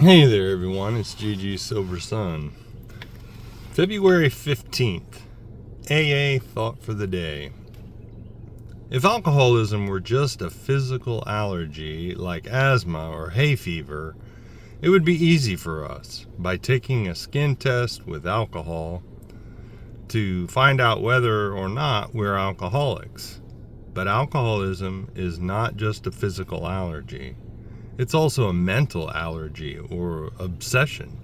Hey there, everyone. It's GG Silver Sun. February 15th. AA Thought for the Day. If alcoholism were just a physical allergy like asthma or hay fever, it would be easy for us, by taking a skin test with alcohol, to find out whether or not we're alcoholics. But alcoholism is not just a physical allergy. It's also a mental allergy or obsession.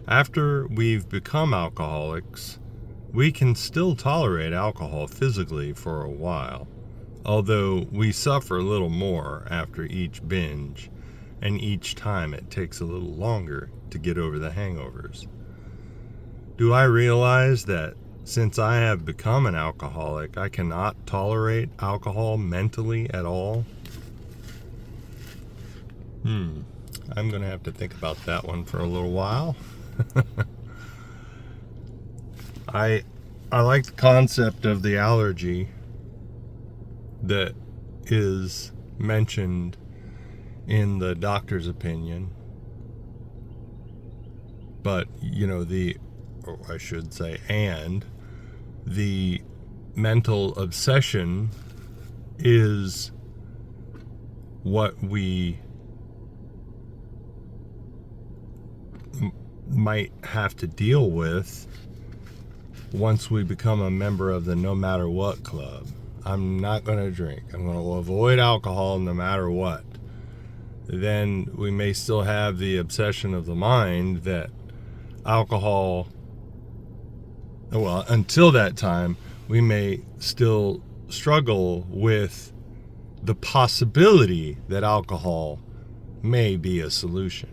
After we've become alcoholics, we can still tolerate alcohol physically for a while, although we suffer a little more after each binge, and each time it takes a little longer to get over the hangovers. Do I realize that since I have become an alcoholic, I cannot tolerate alcohol mentally at all? I'm going to have to think about that one for a little while. I like the concept of the allergy that is mentioned in the doctor's opinion. But, the mental obsession is what we might have to deal with once we become a member of the No Matter What Club. I'm not going to drink. I'm going to avoid alcohol no matter what. Then we may still have the obsession of the mind that alcohol, until that time, we may still struggle with the possibility that alcohol may be a solution,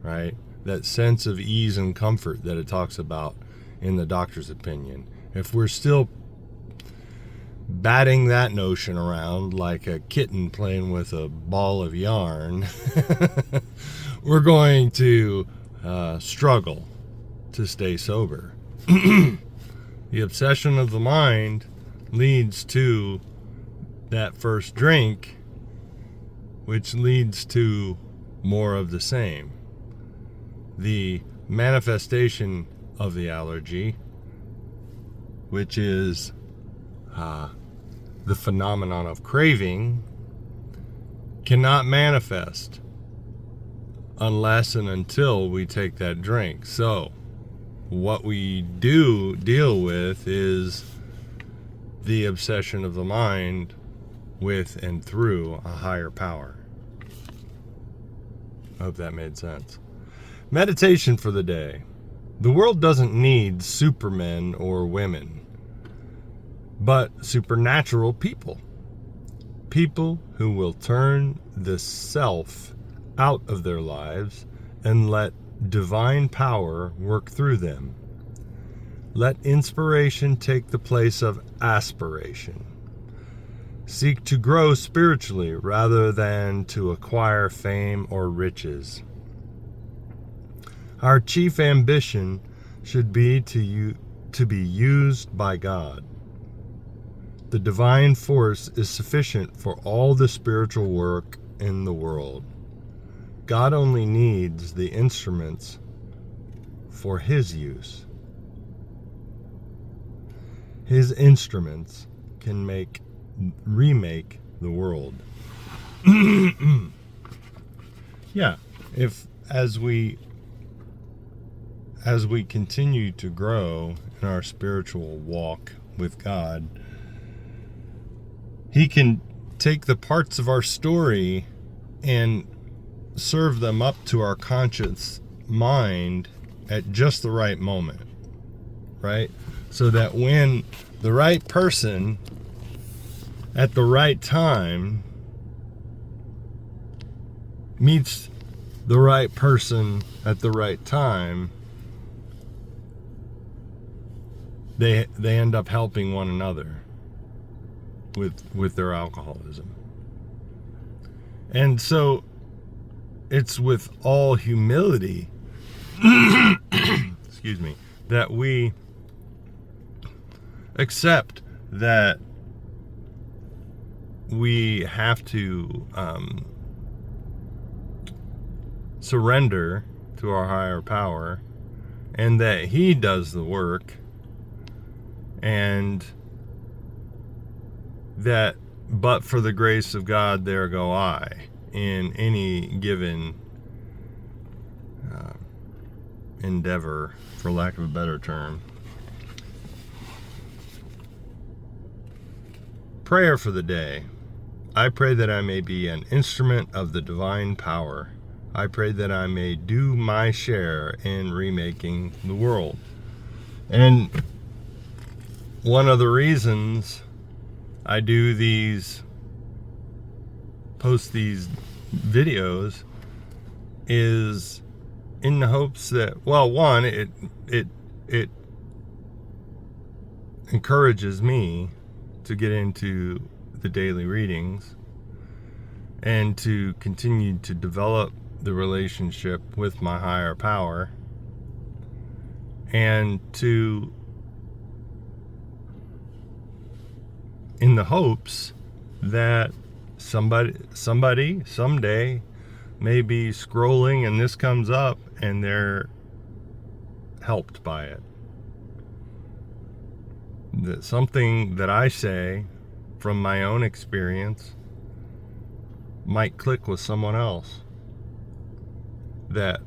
right? That sense of ease and comfort that it talks about in the doctor's opinion. If we're still batting that notion around like a kitten playing with a ball of yarn, we're going to struggle to stay sober. The obsession of the mind leads to that first drink, which leads to more of the same. The manifestation of the allergy, which is the phenomenon of craving, cannot manifest unless and until we take that drink. So what we do deal with is the obsession of the mind with and through a higher power. I hope that made sense. Meditation for the day. The world doesn't need supermen or women, but supernatural people. People who will turn the self out of their lives and let divine power work through them. Let inspiration take the place of aspiration. Seek to grow spiritually rather than to acquire fame or riches. Our chief ambition should be to be used by God. The divine force is sufficient for all the spiritual work in the world. God only needs the instruments for His use. His instruments can remake the world. Yeah, as we continue to grow in our spiritual walk with God, He can take the parts of our story and serve them up to our conscious mind at just the right moment, right? So that when the right person at the right time meets the right person at the right time, they end up helping one another with their alcoholism. And so it's with all humility excuse me, that we accept that we have to surrender to our higher power, and that He does the work, and that but for the grace of God, there go I, in any given endeavor, for lack of a better term. Prayer for the day. I pray that I may be an instrument of the divine power. I pray that I may do my share in remaking the world. And one of the reasons I do post these videos is in the hopes that, well, one, it encourages me to get into the daily readings and to continue to develop the relationship with my higher power, and to, in the hopes that somebody someday may be scrolling and this comes up and they're helped by it. That something that I say from my own experience might click with someone else. That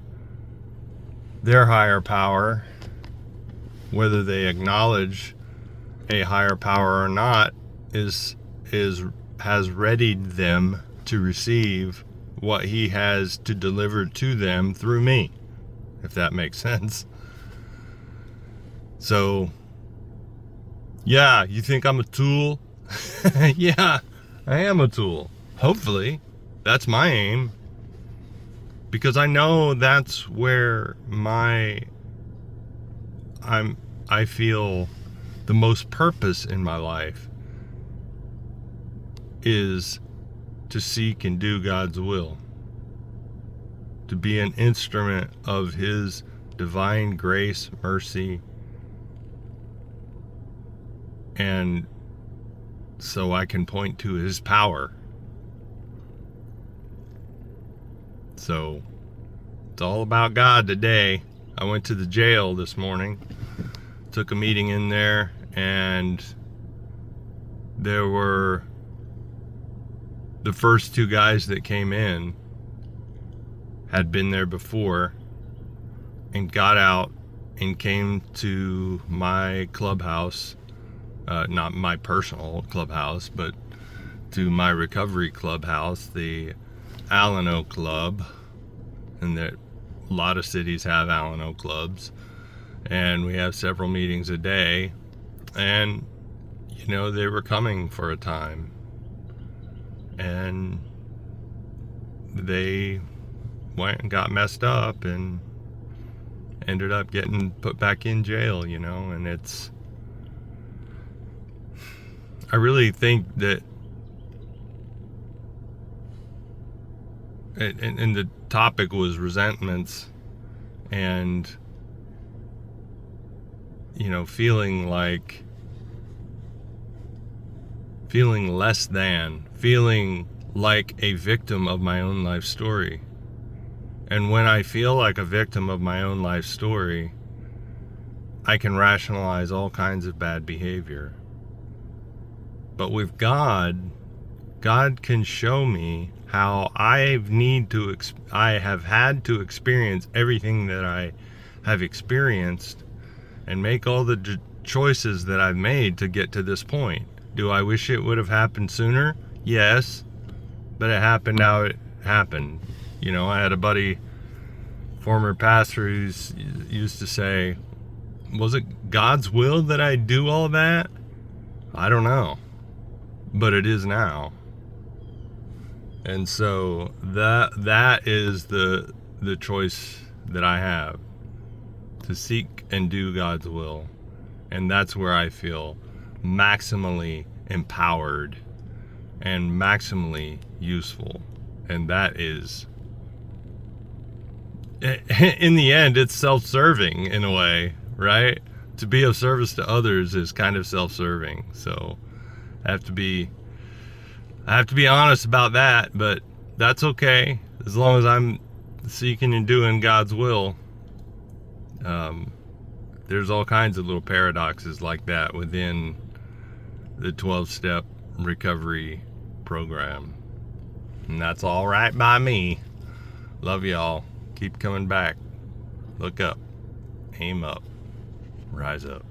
their higher power, whether they acknowledge a higher power or not, has readied them to receive what He has to deliver to them through me, if that makes sense. So, yeah, you think I'm a tool? Yeah, I am a tool. Hopefully, that's my aim. Because I know that's where I feel the most purpose in my life is to seek and do God's will, to be an instrument of His divine grace, mercy, and so I can point to His power. So it's all about God today. I went to the jail this morning, took a meeting in there, and there were the first two guys that came in had been there before and got out and came to my clubhouse, not my personal clubhouse, but to my recovery clubhouse, the Alano Club, and that a lot of cities have Alano clubs, and we have several meetings a day, and they were coming for a time, and they went and got messed up and ended up getting put back in jail, and I really think that, and the topic was resentments and, feeling less than, feeling like a victim of my own life story. And when I feel like a victim of my own life story, I can rationalize all kinds of bad behavior. But with God can show me how I have had to experience everything that I have experienced and make all the choices that I've made to get to this point. Do I wish it would have happened sooner? Yes, but it happened how it happened. I had a buddy, former pastor, who used to say, was it God's will that I do all that? I don't know, but it is now. And so that is the choice that I have, to seek and do God's will. And that's where I feel maximally empowered and maximally useful. And that is, in the end, it's self-serving in a way, right? To be of service to others is kind of self-serving. So I have to be honest about that, but that's okay, as long as I'm seeking and doing God's will, there's all kinds of little paradoxes like that within the 12-step recovery program. And that's all right by me. Love y'all. Keep coming back. Look up. Aim up. Rise up.